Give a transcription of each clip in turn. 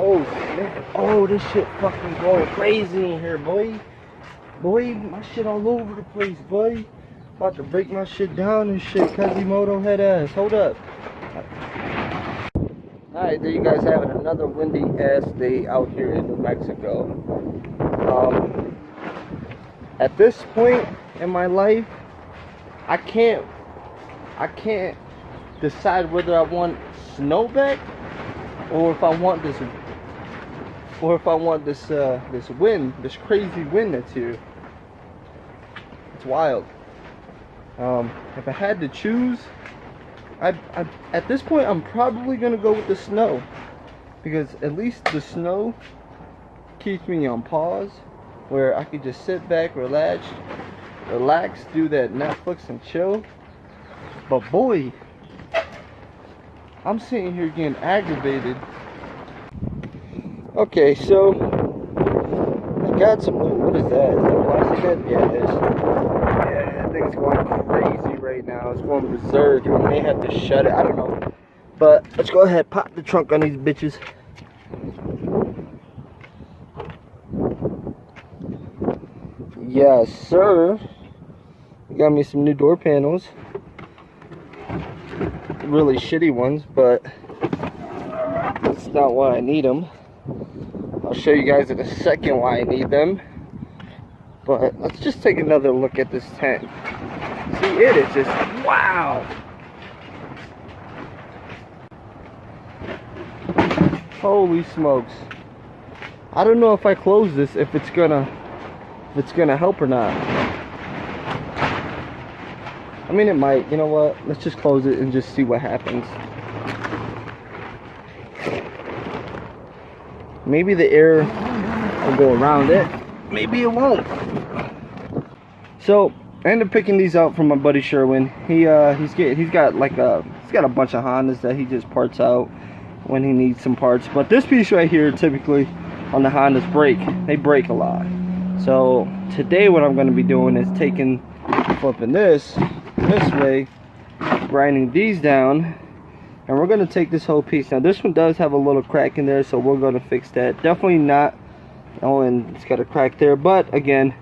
Oh man, oh, this shit fucking going crazy in here, boy. Boy, my shit all over the place, boy. About to break my shit down and shit. Kazimoto head ass. Hold up. Alright, there you guys have it. Another windy ass day out here in New Mexico. At this point in my life, I can't decide whether I want snow back or if I want this this wind, this crazy wind that's here. It's wild. If I had to choose, at this point I'm probably gonna go with the snow, because at least the snow keeps me on pause, where I could just sit back, relax, do that Netflix and chill. But boy, I'm sitting here getting aggravated. Okay, so I got some. What is that? Is that a plastic bed? Yeah, it is. Yeah, I think it's going crazy right now. It's going berserk. I may have to shut it. I don't know. But let's go ahead, pop the trunk on these bitches. Yes, sir. Got me some new door panels. Really shitty ones, but that's not why I need them. I'll show you guys in a second why I need them. But let's just take another look at this tent. See, it is just wow. Holy smokes. I don't know if I close this if it's gonna help or not. I mean, it might. You know what? Let's just close it and just see what happens. Maybe the air will go around it. Maybe it won't. So I ended up picking these out from my buddy Sherwin. He's got a bunch of Hondas that he just parts out when he needs some parts. But this piece right here, typically on the Hondas they break a lot. So today what I'm going to be doing is flipping this way, grinding these down, and we're going to take this whole piece. Now this one does have a little crack in there, so we're going to fix that. Definitely not, oh, and it's got a crack there, but again,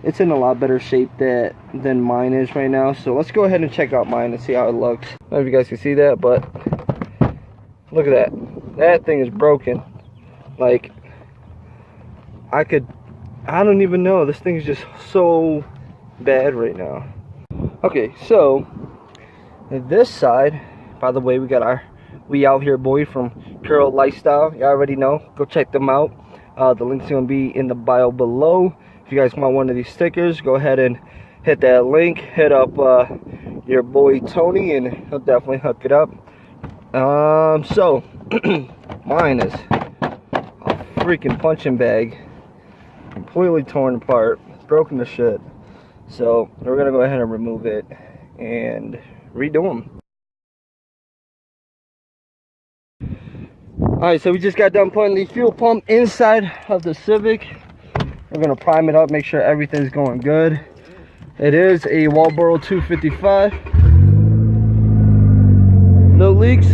it's in a lot better shape than mine is right now. So let's go ahead and check out mine and see how it looks. I don't know if you guys can see that, but look at that. That thing is broken. Like, I don't even know. This thing is just so bad right now. Okay, so this side, by the way, we got our We Out Here boy from Curl Lifestyle. You already know. Go check them out. The link's going to be in the bio below. If you guys want one of these stickers, go ahead and hit that link. Hit up your boy Tony, and he'll definitely hook it up. So mine is a freaking punching bag, completely torn apart, broken to shit. So we're gonna go ahead and remove it and redo them. Alright, so we just got done putting the fuel pump inside of the Civic. We're gonna prime it up, make sure everything's going good. It is a Walbro 255. No leaks.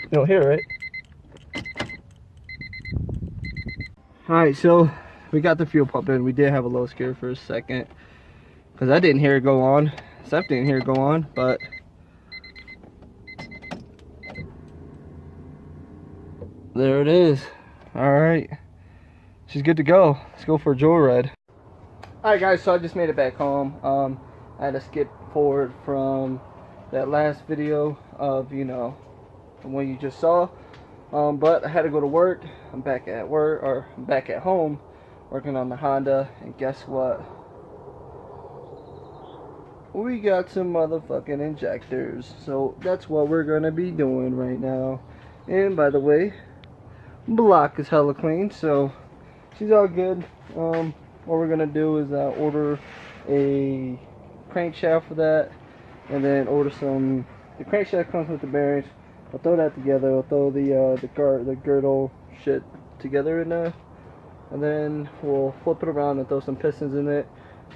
You don't hear it, right? Alright, so we got the fuel pump in. We did have a little scare for a second, because I didn't hear it go on. Seth didn't hear it go on, but there it is. Alright, she's good to go. Let's go for a joyride. Alright guys, so I just made it back home. I had to skip forward from that last video of, you know, the one you just saw. But I had to go to work. I'm back at work, or I'm back at home working on the Honda, and guess what? We got some motherfucking injectors. So that's what we're gonna be doing right now. And by the way, block is hella clean, so she's all good. What we're gonna do is order a crankshaft for that, and then order some. The crankshaft comes with the bearings. I'll throw that together. I'll throw the girdle shit together in there, and then we'll flip it around and throw some pistons in it.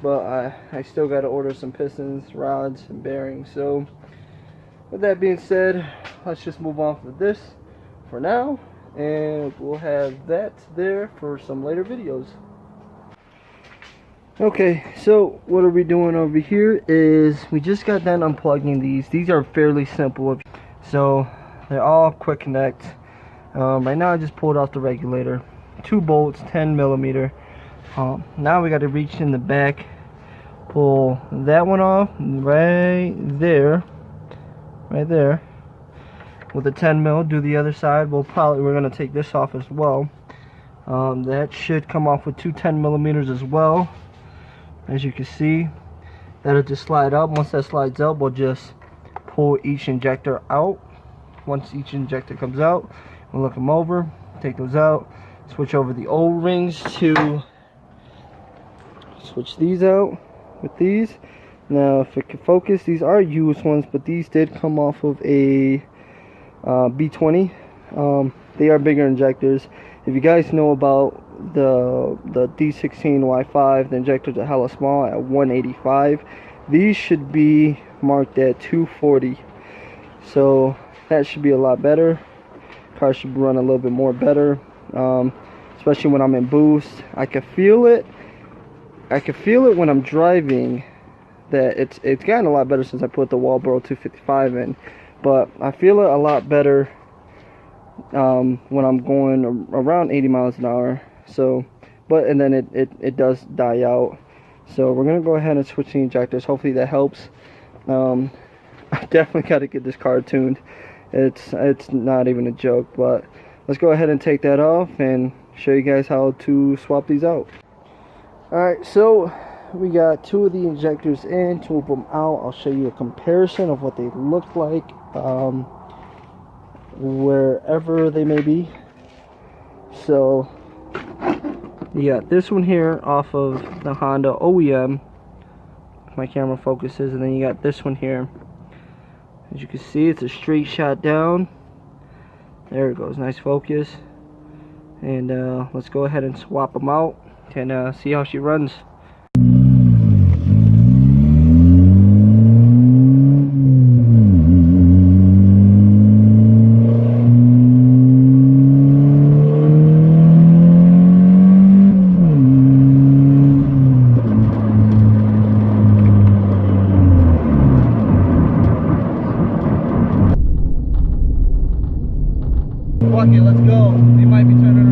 But I still got to order some pistons, rods, and bearings. So with that being said, let's just move on to this for now, and we'll have that there for some later videos. Okay, so what are we doing over here is we just got done unplugging these. These are fairly simple, so they're all quick connect. Right now I just pulled off the regulator, 2 bolts, 10 millimeter. Now we got to reach in the back, pull that one off right there with a 10 mil. Do the other side. We're gonna take this off as well. That should come off with 2 10 millimeters as well. As you can see, that'll just slide up. Once that slides up, we'll just pull each injector out. Once each injector comes out, we'll look them over, take those out, switch over the O-rings to switch these out with these. Now if it can focus, these are used ones, but these did come off of a B20. They are bigger injectors. If you guys know about the D16Y5, the injectors are hella small at 185. These should be marked at 240, so that should be a lot better. Car should run a little bit more better, especially when I'm in boost. I can feel it when I'm driving, that it's gotten a lot better since I put the Walbro 255 in, but I feel it a lot better when I'm going around 80 miles an hour. So, and then it does die out. So we're gonna go ahead and switch the injectors. Hopefully that helps. I definitely got to get this car tuned. It's not even a joke. But let's go ahead and take that off and show you guys how to swap these out. Alright, so we got 2 of the injectors in, 2 of them out. I'll show you a comparison of what they look like wherever they may be. So you got this one here off of the Honda OEM, if my camera focuses, and then you got this one here. As you can see, it's a straight shot down. There it goes, nice focus. And let's go ahead and swap them out and see how she runs. Fuck it, let's go. They might be turning